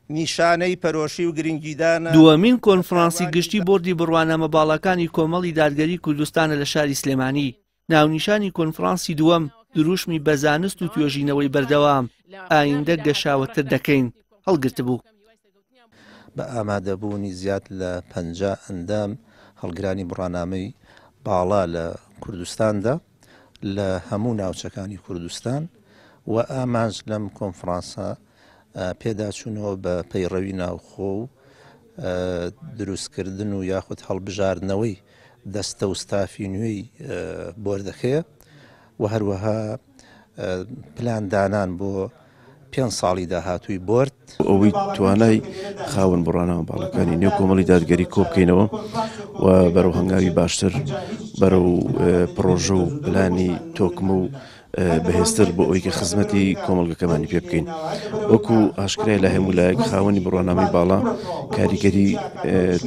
نیشانەی پەرۆشی و گرنگیدانە. دووەمین کۆنفرانسی گشتی بۆردی بڕوانامە باڵەکانی کۆمەڵی دادگەری کوردستانە لە شاری سلێمانی. ناونیشانی کۆنفرانسی دووەم دروشمی بەزانست و توێژینەوەی بەردەوام ئایندە گەشاوەتر دەکەین هەڵگرت بوو. بە ئامادەبوونی زیاد لە 50 ئەندام هەڵگرانی بڕوانامەی باڵا لە کوردستاندا لە هەموو ناوچەکانی کوردستان و ئامانج لەم کۆنفرانسە پێداچوونەوە بە پەیڕەوی ناوخۆ و دروستکردن و یاخود هەڵبژاردنەوەی دەستە و ستافی نوێی بۆردەکەیە و هەروەها پلاندانان بۆ 5 ساڵی داهاتووی بۆرد. ئەوەی توانای خاوەن بڕوانامە باڵەکانی نێو کۆمەڵی دادگەری کۆبکەینەوە و بەرەو هەنگاوی باشتر بەرەو پرۆژە و پلانی تۆکمە و بەهێزتر بۆ ئەوەی کە خزمەتی کۆمەڵگەکەمانی پێ بکەین. وەکو ئاشکرای لە هەموو لایەک خاوەنی بڕوانامەی باڵا کاریگەری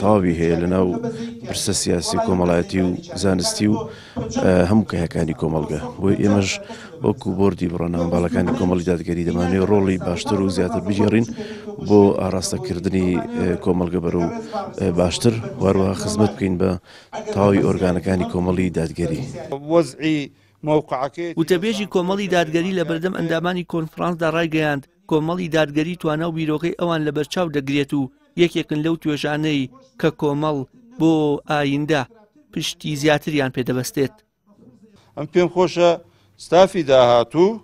تەواوی هەیە لەناو پرسە سیاسی کۆمەڵایەتی و زانستی و هەموو کەهەکانی کۆمەڵگە. بۆ ئێمەش وەکو بۆردی بڕوانامە باڵەکانی کۆمەڵی دادگەری دەمانێت ڕۆڵی باشتر و زیاتر بژێڕین بۆ ئاراستەکردنی کۆمەڵگە بەرەو باشتر واروها خزمەت بکەین بە تەواوی ئۆرگانەکانی کۆمەڵی دادگەری. وتەبێژی کۆمەڵی دادگەری لە بەردەم ئەندامانی کۆنفرانسدا ڕایگەیاند کۆمەڵی دادگەری توانە و بیرۆکەی ئەوان لە بەرچاو دەگرێت و یەکێکن لەو توێژانەی کە کۆمەڵ بۆ ئایندە پشتی زیاتریان پێدەبەستێت. ئەم پێم خۆشە ستافی داهاتوو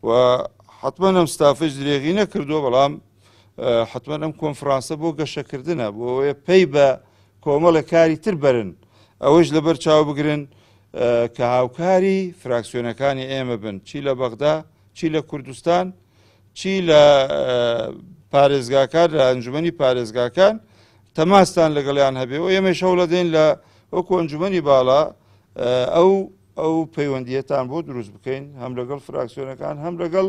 و حتمما ئەم ستافش درێغی نەکردووە بەڵام حتمما ئەم کۆنفرانسە بۆ گەشەکردنە بۆ ئەوەیە پێی بە کۆمەڵە کاری تر بەرن ئەوەش لەبەر چاو بگرن کە هاوکاری فراکسیۆنەکانی ئێمە بن چی لە بەغدا چی لە کوردستان چی لە پارێزگاکان لە ئەنجومەنی پارێزگاکان تەماستان لەگەڵیان هەبێ و ئێمە شەو لە دێن لە وەکو ئەنجومەنی باڵا ئەو پەیوەندیەتان بۆ دروست بکەین هەم لەگەڵ فراکسیۆنەکان هەم لەگەڵ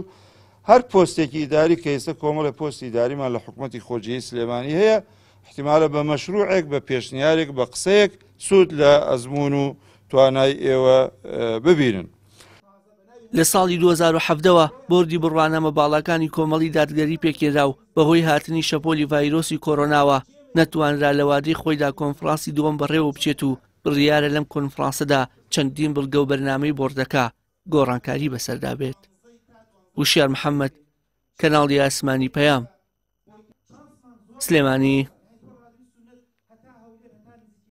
هەر پۆستێکی ئیداری کە ئێستا کۆمەڵە پۆستی ئیداریمان لە حکوومەتی خۆجیی سلێمانی هەیە احتیمالە بە مەشروعێک بە پێشنیارێک بە قسەیەک سوود لە ئەزمون و توانای ئێوە ببینن. لە ساڵی 2017ەوە بۆردی بڕوانامە باڵەکانی کۆمەڵی دادگەری پێکێرا و بەهۆی هاتنی شەپۆلی ڤایرۆسی کۆرۆناوە نەتوانرا لە وادەی خۆیدا کۆنفرانسی دووەم بەڕێوە بچێت و بڕیارە لەم کۆنفرانسەدا چەندین بڵگە و بەرنامەی بۆردەکە گۆڕانکاری بەسەردا بێت. وشیار محەممەد، کەناڵی ئاسمانی پەیام، سلێمانی.